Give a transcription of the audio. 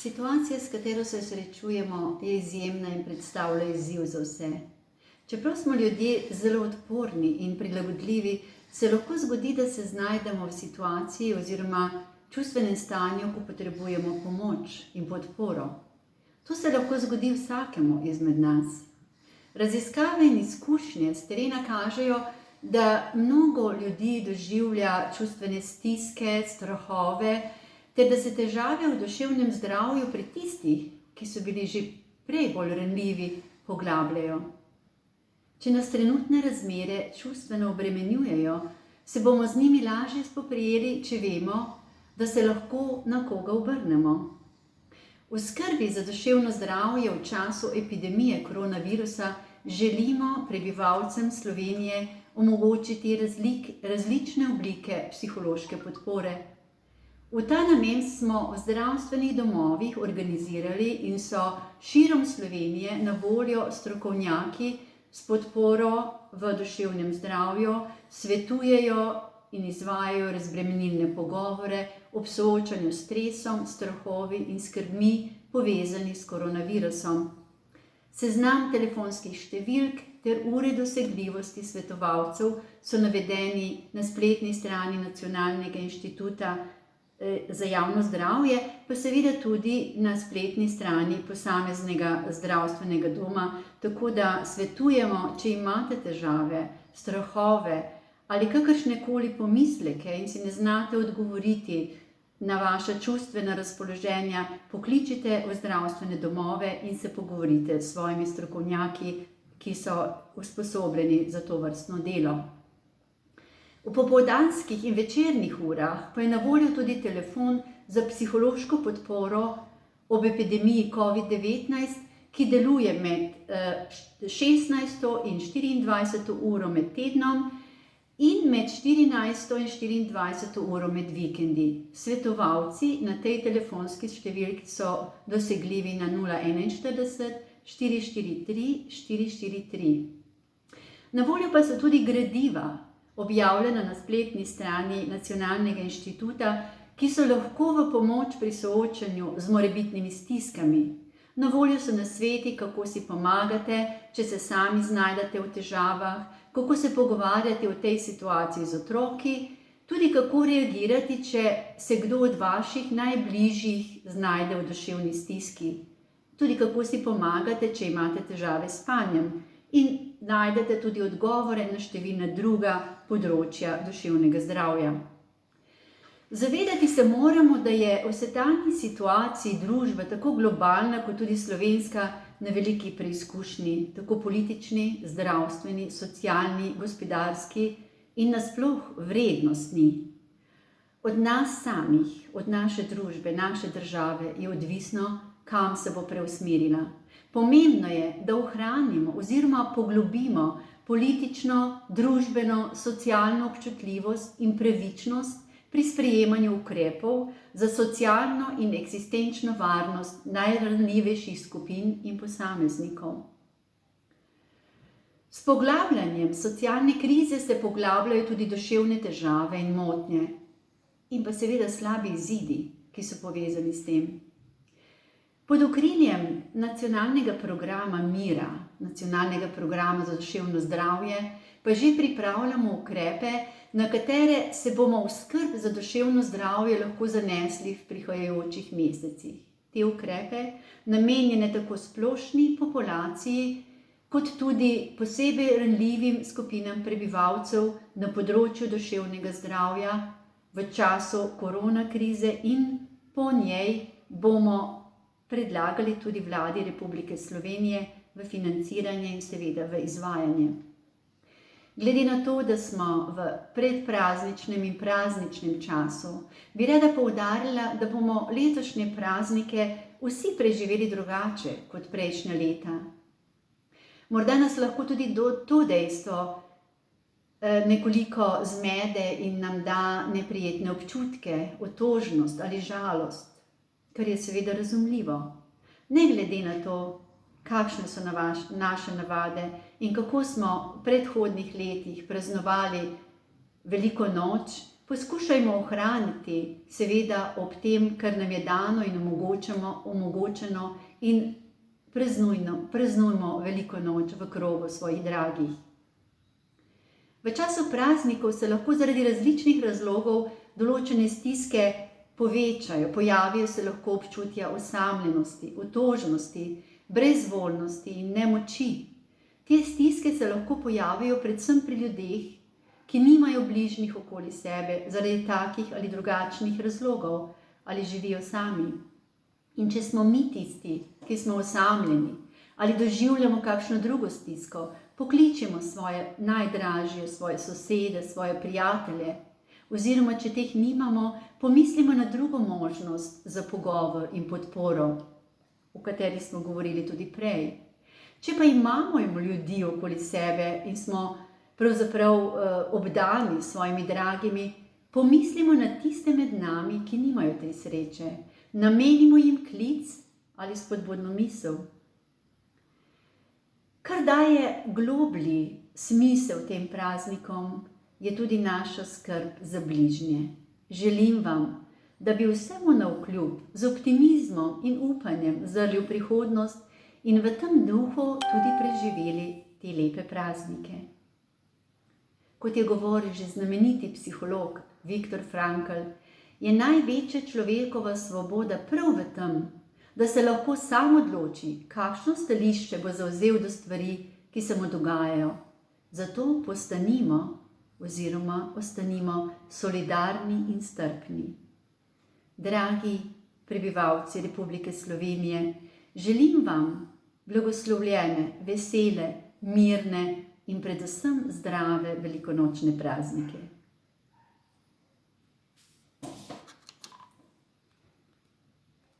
Situacija, s katero se srečujemo, je izjemna in predstavlja izziv za vse. Čeprav smo ljudje zelo odporni in prilagodljivi, se lahko zgodi, da se znajdemo v situaciji oziroma čustvenem stanju, ko potrebujemo pomoč in podporo. To se lahko zgodi vsakemu izmed nas. Raziskave in izkušnje s terena kažejo, da mnogo ljudi doživlja čustvene stiske, strahove, ter da se težave v duševnem zdravju pri tistih, ki so bili že prej bolj ranljivi, poglabljajo. Če nas trenutne razmere čustveno obremenjujejo, se bomo z njimi lažje spoprijeli, če vemo, da se lahko na koga obrnemo. V skrbi za duševno zdravje v času epidemije koronavirusa želimo prebivalcem Slovenije omogočiti različne oblike psihološke podpore. V ta namen smo v zdravstvenih domovih organizirali in so širom Slovenije na voljo strokovnjaki s podporo v duševnem zdravju, svetujejo in izvajajo razbremenilne pogovore ob soočanju s stresom, strahovi in skrbmi povezani s koronavirusom. Seznam telefonskih številk ter ure dosegljivosti svetovalcev so navedeni na spletni strani Nacionalnega inštituta za javno zdravje, pa seveda tudi na spletni strani posameznega zdravstvenega doma, tako da svetujemo, če imate težave, strahove ali kakršnekoli pomisleke in si ne znate odgovoriti na vaša čustvena razpoloženja, pokličite v zdravstvene domove in se pogovorite s svojimi strokovnjaki, ki so usposobljeni za to vrstno delo. V popoldanskih in večernih urah pa je na voljo tudi telefon za psihološko podporo ob epidemiji COVID-19, ki deluje med 16. in 24. uro med tednom in med 14. in 24. uro med vikendi. Svetovalci na tej telefonski številki so dosegljivi na 041 443 443. Na voljo pa so tudi gradiva, objavljena na spletni strani Nacionalnega inštituta, ki so lahko v pomoč pri soočanju z morebitnimi stiskami. Na voljo so nasveti, kako si pomagate, če se sami znajdete v težavah, kako se pogovarjati o tej situaciji z otroki, tudi kako reagirati, če se kdo od vaših najbližjih znajde v duševni stiski, tudi kako si pomagate, če imate težave s spanjem, in najdete tudi odgovore na številna druga področja duševnega zdravja. Zavedati se moramo, da je v sedanji situaciji družba tako globalna kot tudi slovenska na veliki preizkušnji, tako politični, zdravstveni, socialni, gospodarski in nasploh vrednostni. Od nas samih, od naše družbe, naše države je odvisno, kam se bo preusmerila. Pomembno je, da ohranimo oziroma poglobimo politično, družbeno, socialno občutljivost in pravičnost pri sprejemanju ukrepov za socialno in eksistenčno varnost najranljivejših skupin in posameznikov. S poglabljanjem socialne krize se poglabljajo tudi duševne težave in motnje in pa seveda slabi izidi, ki so povezani s tem. Pod okriljem nacionalnega programa Mira, nacionalnega programa za duševno zdravje, pa že pripravljamo ukrepe, na katere se bomo v skrb za duševno zdravje lahko zanesli v prihajajočih mesecih. Te ukrepe, namenjene tako splošni populaciji, kot tudi posebej ranljivim skupinam prebivalcev na področju duševnega zdravja v času korona krize in po njej bomo predlagali tudi vladi Republike Slovenije v financiranje in seveda v izvajanje. Glede na to, da smo v predprazničnem in prazničnem času, bi rada poudarila, da bomo letošnje praznike vsi preživeli drugače kot prejšnja leta. Morda nas lahko tudi to dejstvo nekoliko zmede in nam da neprijetne občutke, otožnost ali žalost, kar je seveda razumljivo. Ne glede na to, kakšne so naše navade in kako smo v predhodnih letih praznovali veliko noč, Poskušajmo ohraniti, seveda ob tem, kar nam je dano in omogočeno, in praznujmo veliko noč v krogu svojih dragih. V času praznikov se lahko zaradi različnih razlogov določene stiske povečajo, pojavijo se lahko občutja osamljenosti, otožnosti, brezvoljnosti in nemoči. Te stiske se lahko pojavijo predvsem pri ljudeh, ki nimajo bližnjih okoli sebe zaradi takih ali drugačnih razlogov ali živijo sami. In če smo mi tisti, ki smo osamljeni ali doživljamo kakšno drugo stisko, pokličimo svoje najdražje, svoje sosede, svoje prijatelje, oziroma če teh nimamo, pomislimo na drugo možnost za pogovor in podporo, o kateri smo govorili tudi prej. Če pa imamo ljudi okoli sebe in smo pravzaprav obdani s svojimi dragimi, pomislimo na tiste med nami, ki nimajo te sreče. Namenimo jim klic ali spodbudno misel. Kar daje globlji smisel tem praznikom, je tudi naša skrb za bližnje. Želim vam, da bi vsemu navkljub z optimizmom in upanjem zrli v prihodnost in v tem duhu tudi preživeli te lepe praznike. Kot je govoril že znameniti psiholog Viktor Frankl, je največja človekova svoboda prav v tem, da se lahko sam odloči, kakšno stališče bo zavzel do stvari, ki se mu dogajajo. Zato ostanimo solidarni in strpni. Dragi prebivalci Republike Slovenije, želim vam blagoslovljene, vesele, mirne in predvsem zdrave velikonočne praznike.